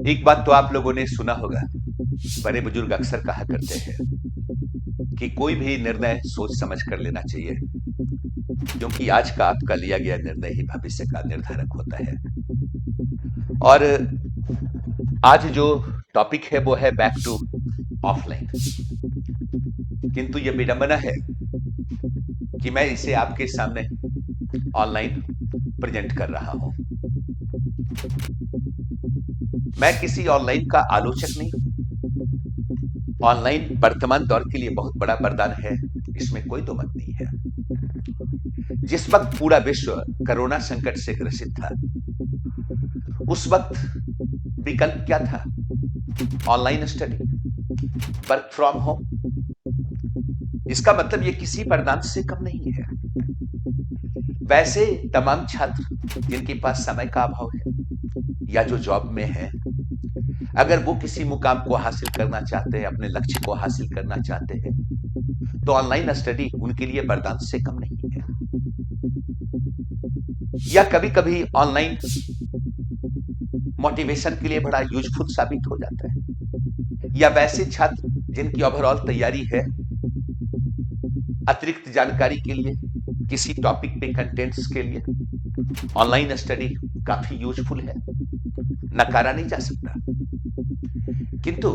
एक बात तो आप लोगों ने सुना होगा, बड़े बुजुर्ग अक्सर कहा करते हैं कि कोई भी निर्णय सोच समझ कर लेना चाहिए, क्योंकि आज का आपका लिया गया निर्णय ही भविष्य का निर्धारक होता है। और आज जो टॉपिक है वो है बैक टू ऑफलाइन। किंतु ये विडंबना है कि मैं इसे आपके सामने ऑनलाइन प्रेजेंट कर रहा हूं। मैं किसी ऑनलाइन का आलोचक नहीं हूं। ऑनलाइन वर्तमान दौर के लिए बहुत बड़ा वरदान है, इसमें कोई दो मत नहीं है। जिस वक्त पूरा विश्व कोरोना संकट से ग्रसित था, उस वक्त विकल्प क्या था? Online study, work from home. इसका मतलब ये किसी वरदान से कम नहीं है। वैसे तमाम छात्र जिनके पास समय का अभाव है या जो जॉब में है, अगर वो किसी मुकाम को हासिल करना चाहते हैं, अपने लक्ष्य को हासिल करना चाहते हैं, तो ऑनलाइन स्टडी उनके लिए वरदान से कम नहीं है। या कभी कभी ऑनलाइन मोटिवेशन के लिए बड़ा यूजफुल साबित हो जाता है। या वैसे छात्र जिनकी ओवरऑल तैयारी है, अतिरिक्त जानकारी के लिए, किसी टॉपिक पे कंटेंट्स के लिए ऑनलाइन स्टडी काफी यूजफुल है, नकारा नहीं जा सकता। किंतु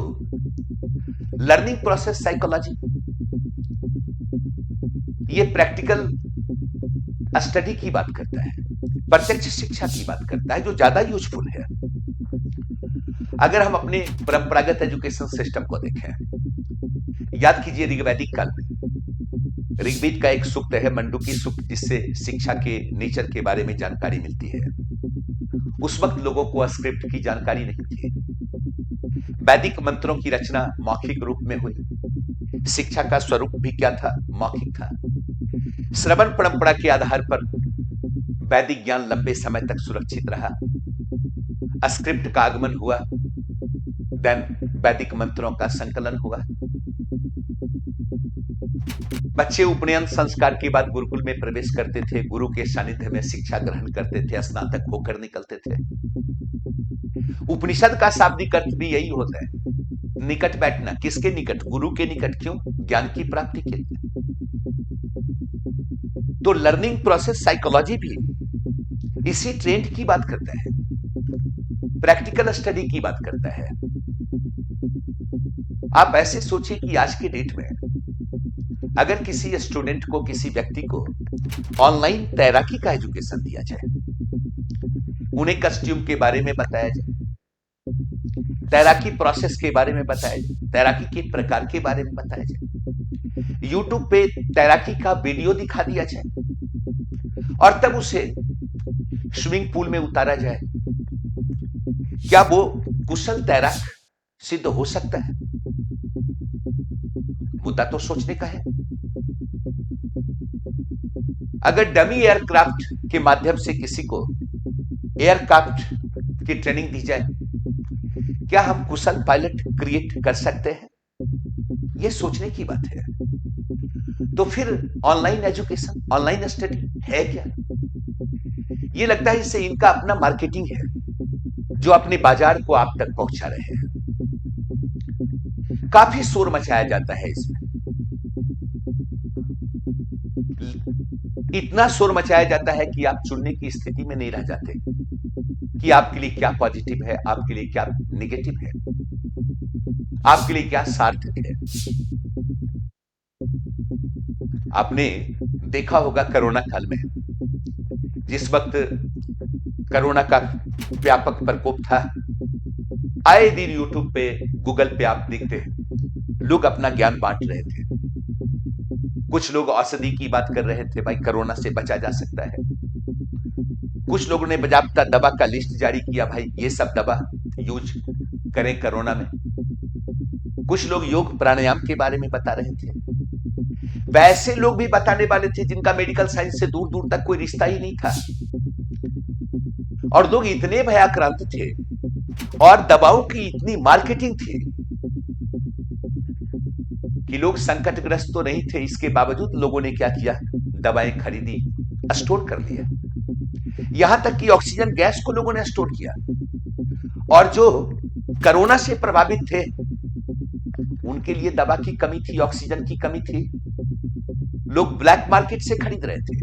लर्निंग प्रोसेस साइकोलॉजी, ये प्रैक्टिकल स्टडी की बात करता है, प्रत्यक्ष शिक्षा की बात करता है, जो ज्यादा यूजफुल है। अगर हम अपने परंपरागत एजुकेशन सिस्टम को देखें, याद कीजिए ऋग्वैदिक काल में ऋग्वेद का एक सूक्त है, मंडूकी सूक्त, जिससे शिक्षा के नेचर के बारे में जानकारी मिलती है। उस वक्त लोगों को स्क्रिप्ट की जानकारी नहीं थी। वैदिक मंत्रों की रचना मौखिक रूप में हुई। शिक्षा का स्वरूप भी क्या था? मौखिक था। श्रवण परंपरा के आधार पर वैदिक ज्ञान लंबे समय तक सुरक्षित रहा। स्क्रिप्ट का आगमन हुआ, देन वैदिक मंत्रों का संकलन हुआ। बच्चे उपनयन संस्कार के बाद गुरुकुल में प्रवेश करते थे, गुरु के सानिध्य में शिक्षा ग्रहण करते थे, स्नातक होकर निकलते थे। उपनिषद का शाब्दिक अर्थ भी यही होता है, निकट बैठना। किसके निकट? गुरु के निकट। क्यों? ज्ञान की प्राप्ति के लिए। तो लर्निंग प्रोसेस साइकोलॉजी भी इसी ट्रेंड की बात करता है, प्रैक्टिकल स्टडी की बात करता है। आप ऐसे सोचिए कि आज के डेट में अगर किसी स्टूडेंट को, किसी व्यक्ति को ऑनलाइन तैराकी का एजुकेशन दिया जाए, उन्हें कस्ट्यूम के बारे में बताया जाए, तैराकी प्रोसेस के बारे में बताया जाए, तैराकी के प्रकार के बारे में बताया जाए, यूट्यूब पे तैराकी का वीडियो दिखा दिया जाए और तब उसे स्विमिंग पूल में उतारा जाए, क्या वो कुशल तैराक सिद्ध हो सकता है? मुद्दा तो सोचने का है। अगर डमी एयरक्राफ्ट के माध्यम से किसी को एयरक्राफ्ट की ट्रेनिंग दी जाए, क्या हम कुशल पायलट क्रिएट कर सकते हैं? यह सोचने की बात है। तो फिर ऑनलाइन एजुकेशन, ऑनलाइन स्टडी है क्या? ये लगता है इससे इनका अपना मार्केटिंग है, जो अपने बाजार को आप तक पहुंचा रहे हैं। काफी शोर मचाया जाता है इसमें, इतना शोर मचाया जाता है कि आप चुनने की स्थिति में नहीं रह जाते कि आपके लिए क्या पॉजिटिव है, आपके लिए क्या निगेटिव है, आपके लिए क्या सार्थक है। आपने देखा होगा कोरोना काल में, जिस वक्त कोरोना का व्यापक प्रकोप था, आए दिन यूट्यूब पे, गूगल पे आप देखते लोग अपना ज्ञान बांट रहे थे। कुछ लोग औषधि की बात कर रहे थे, भाई कोरोना से बचा जा सकता है। कुछ लोगों ने बाकायदा दवा का लिस्ट जारी किया, भाई ये सब दवा यूज करें कोरोना में। कुछ लोग योग प्राणायाम के बारे में बता रहे थे। वैसे लोग भी बताने वाले थे जिनका मेडिकल साइंस से दूर दूर तक कोई रिश्ता ही नहीं था, और लोग इतने भयाक्रांत थे और दवाओं की इतनी मार्केटिंग थी कि लोग संकटग्रस्त तो नहीं थे, इसके बावजूद लोगों ने क्या किया? दवाएं खरीदी, स्टोर कर लिया। यहां तक कि ऑक्सीजन गैस को लोगों ने स्टोर किया। और जो कोरोना से प्रभावित थे, उनके लिए दवा की कमी थी, ऑक्सीजन की कमी थी, लोग ब्लैक मार्केट से खरीद रहे थे।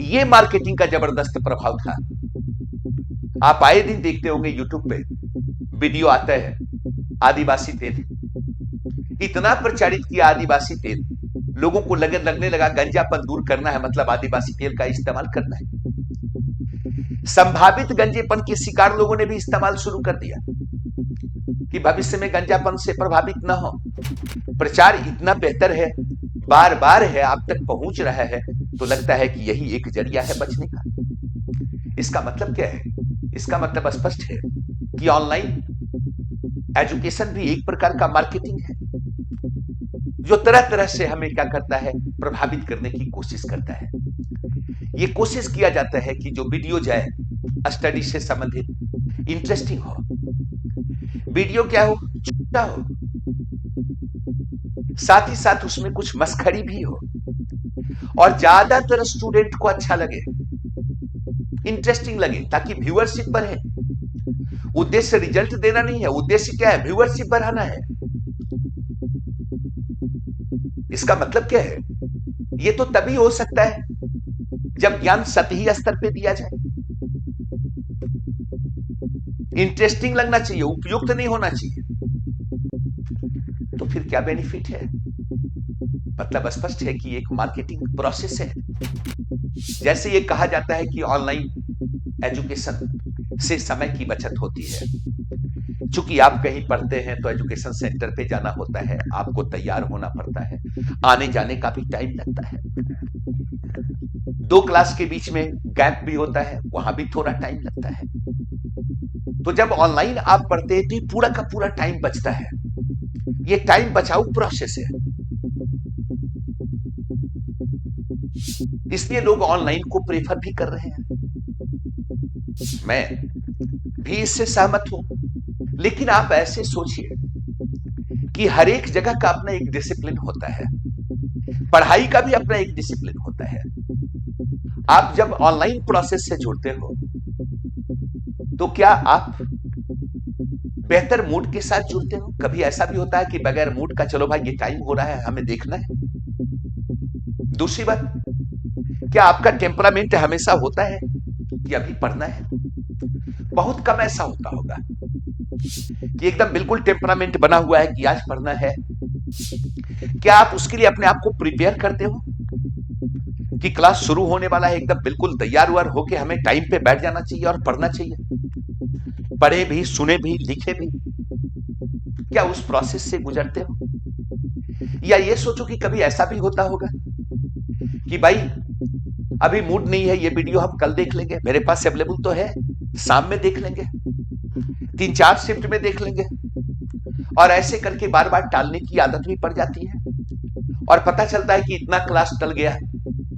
ये मार्केटिंग का जबरदस्त प्रभाव था। आप आए दिन देखते होंगे यूट्यूब पे वीडियो आता है, आदिवासी तेल इतना प्रचारित किया, आदिवासी तेल लोगों को लगने लगा गंजापन दूर करना है, मतलब आदिवासी तेल का इस्तेमाल करना है। संभावित गंजेपन के शिकार लोगों ने भी इस्तेमाल शुरू कर दिया कि भविष्य में गंजापन से प्रभावित न हो। प्रचार इतना बेहतर है, बार बार है, आप तक पहुंच रहा है, तो लगता है कि यही एक जरिया है बचने का। इसका मतलब क्या है? इसका मतलब स्पष्ट है कि ऑनलाइन एजुकेशन भी एक प्रकार का मार्केटिंग है, जो तरह तरह से हमें क्या करता है, प्रभावित करने की कोशिश करता है। ये कोशिश किया जाता है कि जो वीडियो जाए स्टडी से संबंधित इंटरेस्टिंग हो, वीडियो क्या हो, छोटा हो, साथ ही साथ उसमें कुछ मस्खरी भी हो, और ज्यादातर स्टूडेंट को अच्छा लगे, इंटरेस्टिंग लगे, ताकि व्यूअरशिप बढ़े। उद्देश्य रिजल्ट देना नहीं है, उद्देश्य क्या है? व्यूअरशिप बढ़ाना है। इसका मतलब क्या है? ये तो तभी हो सकता है जब ज्ञान सतही स्तर पे दिया जाए। इंटरेस्टिंग लगना चाहिए, उपयुक्त नहीं होना चाहिए। तो फिर क्या बेनिफिट है? मतलब स्पष्ट है कि एक मार्केटिंग प्रोसेस है। जैसे ये कहा जाता है कि ऑनलाइन एजुकेशन से समय की बचत होती है। चूंकि आप कहीं पढ़ते हैं तो एजुकेशन सेंटर पे जाना होता है, आपको तैयार होना पड़ता है, आने जाने का भी टाइम लगता है, 2 क्लास के बीच में गैप भी होता है, वहां भी थोड़ा टाइम लगता है। तो जब ऑनलाइन आप पढ़ते हैं तो ये पूरा का पूरा टाइम बचता है। ये टाइम बचाओ प्रोसेस है, इसलिए लोग ऑनलाइन को प्रेफर भी कर रहे हैं। मैं भी इससे सहमत हूं। लेकिन आप ऐसे सोचिए कि हर एक जगह का अपना एक डिसिप्लिन होता है, पढ़ाई का भी अपना एक डिसिप्लिन होता है। आप जब ऑनलाइन प्रोसेस से जुड़ते हो तो क्या आप बेहतर मूड के साथ जुड़ते हो? कभी ऐसा भी होता है कि बगैर मूड का, चलो भाई ये टाइम हो रहा है, हमें देखना है। दूसरी बात, क्या आपका टेम्परामेंट हमेशा होता है कि अभी पढ़ना है? बहुत कम ऐसा होता होगा कि एकदम बिल्कुल टेम्परामेंट बना हुआ है कि आज पढ़ना है। क्या आप उसके लिए अपने आप को प्रिपेयर करते हो कि क्लास शुरू होने वाला है, एकदम बिल्कुल तैयार व्यार होके हमें टाइम पे बैठ जाना चाहिए और पढ़ना चाहिए, पढ़े भी, सुने भी, लिखे भी? क्या उस प्रोसेस से गुजरते हो? या ये सोचो कि कभी ऐसा भी होता होगा कि भाई अभी मूड नहीं है, ये वीडियो हम कल देख लेंगे, मेरे पास अवेलेबल तो है, शाम में देख लेंगे, 3-4 शिफ्ट में देख लेंगे, और ऐसे करके बार बार टालने की आदत भी पड़ जाती है, और पता चलता है कि इतना क्लास टल गया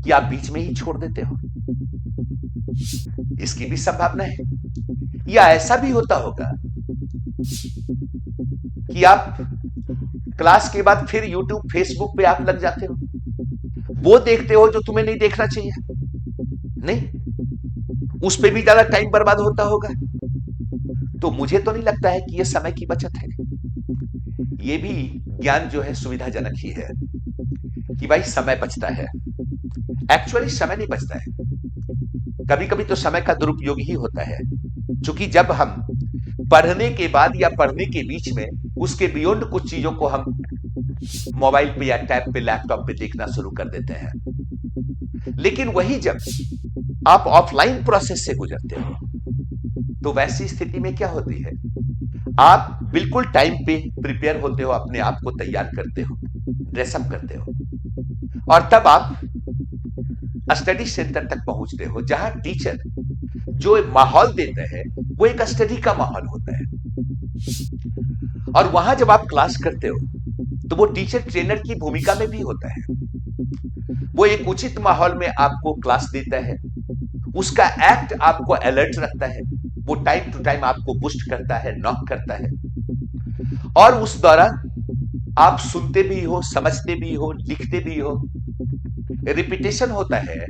कि आप बीच में ही छोड़ देते हो। इसकी भी संभावना है। या ऐसा भी होता होगा कि आप क्लास के बाद फिर YouTube, फेसबुक पे आप लग जाते हो, वो देखते हो जो तुम्हें नहीं देखना चाहिए। नहीं, उस पे भी ज्यादा टाइम बर्बाद होता होगा। तो मुझे तो नहीं लगता है कि यह समय की बचत है। ये भी ज्ञान जो है सुविधाजनक ही है कि भाई समय बचता है। एक्चुअली समय नहीं बचता है, कभी कभी तो समय का दुरुपयोग ही होता है। क्योंकि जब हम पढ़ने के बाद या पढ़ने के बीच में उसके बियॉन्ड कुछ चीजों को हम मोबाइल पे या टैब पे, लैपटॉप पे देखना शुरू कर देते हैं। लेकिन वही जब आप ऑफलाइन प्रोसेस से गुजरते हो तो वैसी स्थिति में क्या होती है, आप बिल्कुल टाइम पे प्रिपेयर होते हो, अपने आप को तैयार करते हो, ड्रेसअप करते हो, और तब आप स्टडी सेंटर तक पहुंचते हो, जहां टीचर जो माहौल देते हैं वो एक स्टडी का माहौल होता है। और वहां जब आप क्लास करते हो तो वो टीचर ट्रेनर की भूमिका में भी होता है। वो एक उचित माहौल में आपको क्लास देता है, उसका एक्ट आपको अलर्ट रखता है, वो टाइम टू टाइम आपको बुस्ट करता है, नॉक करता है, और उस दौरान आप सुनते भी हो, समझते भी हो, लिखते भी हो, रिपीटेशन होता है,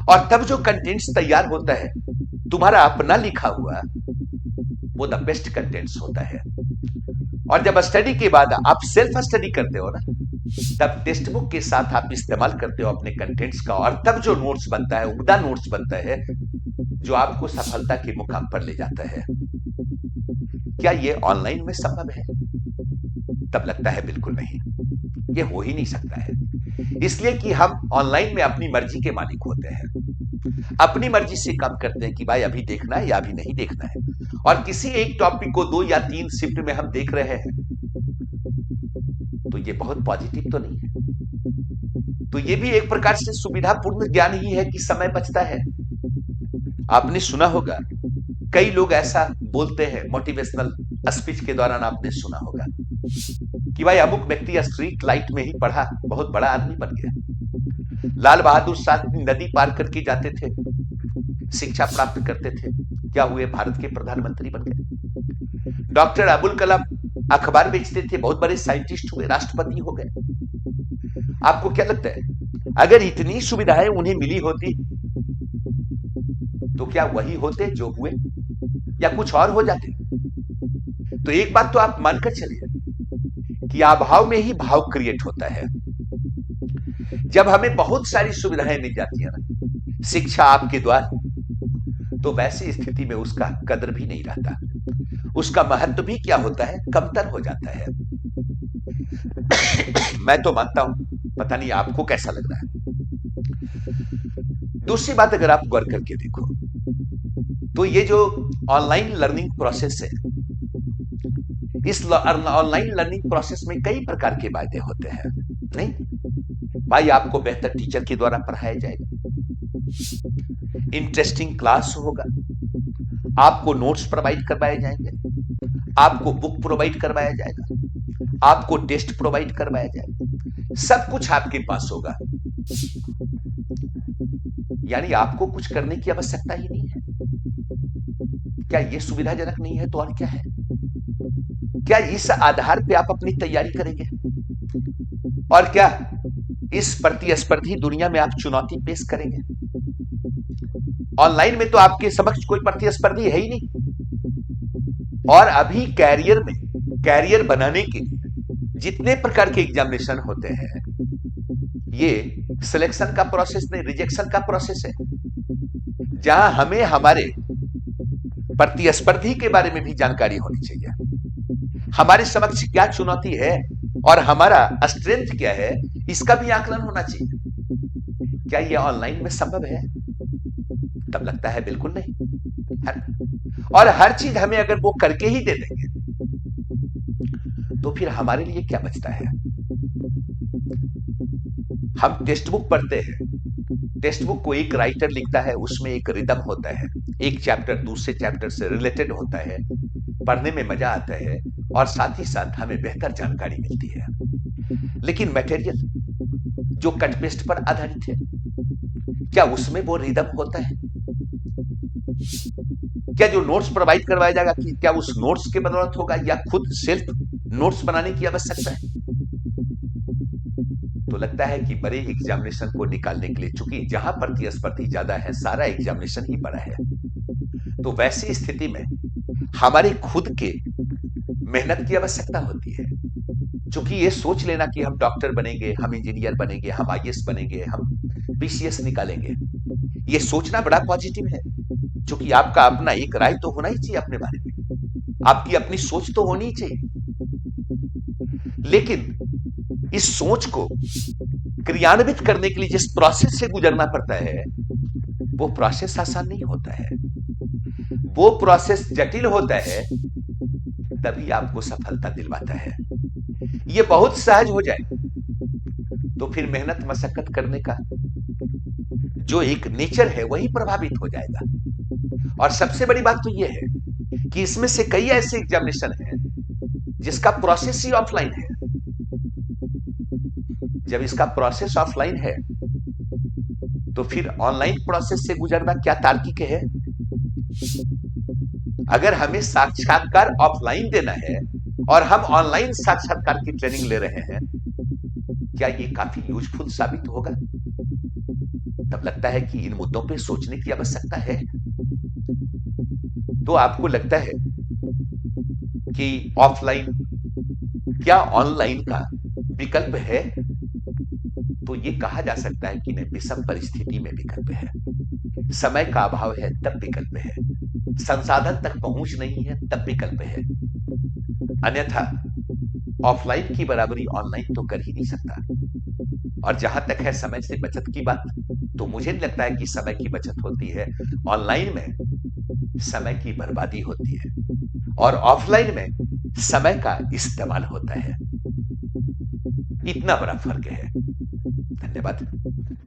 और तब जो कंटेंट्स तैयार होता है तुम्हारा अपना लिखा हुआ, वो द बेस्ट कंटेंट्स होता है। और जब स्टडी के बाद आप सेल्फ स्टडी करते हो ना, तब टेक्स्ट बुक के साथ आप इस्तेमाल करते हो अपने कंटेंट्स का, और तब जो नोट्स बनता है, उम्दा नोट्स बनता है, जो आपको सफलता के मुकाम पर ले जाता है। क्या ये ऑनलाइन में संभव है? तब लगता है बिल्कुल नहीं, ये हो ही नहीं सकता है। इसलिए कि हम ऑनलाइन में अपनी मर्जी के मालिक होते हैं, अपनी मर्जी से काम करते हैं कि भाई अभी देखना है या अभी नहीं देखना है। और किसी एक टॉपिक को 2 या 3 शिफ्ट में हम देख रहे हैं, तो ये बहुत पॉजिटिव तो नहीं है। तो ये भी एक प्रकार से सुविधापूर्ण ज्ञान ही है कि समय बचता है। आपने सुना होगा, कई लोग ऐसा बोलते हैं मोटिवेशनल स्पीच के दौरान, आपने सुना होगा कि भाई अमुक व्यक्ति स्ट्रीट लाइट में ही पढ़ा, बहुत बड़ा आदमी बन गया। लाल बहादुर शास्त्री नदी पार करके जाते थे, शिक्षा प्राप्त करते थे, क्या हुए? भारत के प्रधानमंत्री बन गए। डॉक्टर अबुल कलाम अखबार बेचते थे, बहुत बड़े साइंटिस्ट हुए, राष्ट्रपति हो गए। आपको क्या लगता है, अगर इतनी सुविधाएं उन्हें मिली होती तो क्या वही होते जो हुए, या कुछ और हो जाते? तो एक बात तो आप मानकर चलिए कि अभाव में ही भाव क्रिएट होता है। जब हमें बहुत सारी सुविधाएं मिल जाती है ना, शिक्षा आपके द्वार, तो वैसी स्थिति में उसका कदर भी नहीं रहता, उसका महत्व भी क्या होता है, कमतर हो जाता है। मैं तो मानता हूं, पता नहीं आपको कैसा लग रहा है। दूसरी बात, अगर आप गौर करके देखो तो ये जो ऑनलाइन लर्निंग प्रोसेस है, इस ऑनलाइन लर्निंग प्रोसेस में कई प्रकार के वायदे होते हैं। नहीं भाई, आपको बेहतर टीचर के द्वारा पढ़ाया जाएगा, इंटरेस्टिंग क्लास होगा, आपको नोट्स प्रोवाइड करवाए जाएंगे, आपको बुक प्रोवाइड करवाया जाएगा, आपको टेस्ट प्रोवाइड करवाया जाएगा, सब कुछ आपके पास होगा। यानी आपको कुछ करने की आवश्यकता ही नहीं है। क्या यह सुविधाजनक नहीं है? तो और क्या है? क्या इस आधार पे आप अपनी तैयारी करेंगे? और क्या इस प्रतिस्पर्धी दुनिया में आप चुनौती पेश करेंगे? ऑनलाइन में तो आपके समक्ष कोई प्रतिस्पर्धी है ही नहीं। और अभी कैरियर बनाने के जितने प्रकार के एग्जामिनेशन होते हैं, ये सिलेक्शन का प्रोसेस नहीं, रिजेक्शन का प्रोसेस है, जहां हमें हमारे प्रतिस्पर्धी के बारे में भी जानकारी होनी चाहिए, हमारे समक्ष क्या चुनौती है और हमारा स्ट्रेंथ क्या है, इसका भी आकलन होना चाहिए। क्या यह ऑनलाइन में संभव है? तब लगता है बिल्कुल नहीं। और हर चीज हमें अगर वो करके ही दे देंगे, तो फिर हमारे लिए क्या बचता है? हम टेक्स्ट बुक पढ़ते हैं, टेक्स्ट बुक को एक राइटर लिखता है, उसमें एक रिदम होता है, एक चैप्टर दूसरे चैप्टर से रिलेटेड होता है, पढ़ने में मजा आता है और साथ ही साथ हमें बेहतर जानकारी मिलती है। लेकिन मटेरियल जो कट पेस्ट पर आधारित है, क्या उसमें वो रिदम होता है? क्या जो नोट्स प्रोवाइड करवाया जाएगा, कि क्या उस नोट्स के बदौलत होगा, या खुद सेल्फ नोट्स बनाने की आवश्यकता है? तो लगता है कि बड़े एग्जामिनेशन को निकालने के लिए, चूंकि जहां प्रतिस्पर्धी ज्यादा है, सारा एग्जामिनेशन ही बड़ा है, तो वैसी स्थिति में हमारे खुद के मेहनत की आवश्यकता होती है। चूंकि ये सोच लेना कि हम डॉक्टर बनेंगे, हम इंजीनियर बनेंगे, हम आईएएस बनेंगे, हम पीसीएस निकालेंगे, ये सोचना बड़ा पॉजिटिव है। चूंकि आपका अपना एक राय तो होना ही चाहिए अपने बारे में, आपकी अपनी सोच तो होनी ही चाहिए। लेकिन इस सोच को क्रियान्वित करने के लिए जिस प्रोसेस से गुजरना पड़ता है, वो प्रोसेस आसान नहीं होता है, वो प्रोसेस जटिल होता है, तभी आपको सफलता दिलवाता है। ये बहुत सहज हो जाए तो फिर मेहनत मशक्कत करने का जो एक नेचर है वही प्रभावित हो जाएगा। और सबसे बड़ी बात तो यह है कि इसमें से कई ऐसे एग्जामिनेशन हैं जिसका प्रोसेस ही ऑफलाइन है। जब इसका प्रोसेस ऑफलाइन है, तो फिर ऑनलाइन प्रोसेस से गुजरना क्या तार्किक है? अगर हमें साक्षात्कार ऑफलाइन देना है और हम ऑनलाइन साक्षात्कार की ट्रेनिंग ले रहे हैं, क्या ये काफी यूजफुल साबित होगा? तब लगता है कि इन मुद्दों पे सोचने की आवश्यकता है। तो आपको लगता है कि ऑफलाइन क्या ऑनलाइन का विकल्प है, तो ये कहा जा सकता है कि नहीं, विषम परिस्थिति में विकल्प है। समय का अभाव है तब विकल्प है, संसाधन तक पहुंच नहीं है तब विकल्प है, अन्यथा ऑफलाइन की बराबरी ऑनलाइन तो कर ही नहीं सकता। और जहां तक है समय से बचत की बात, तो मुझे नहीं लगता है कि समय की बचत होती है। ऑनलाइन में समय की बर्बादी होती है और ऑफलाइन में समय का इस्तेमाल होता है। इतना बड़ा फर्क है। धन्यवाद।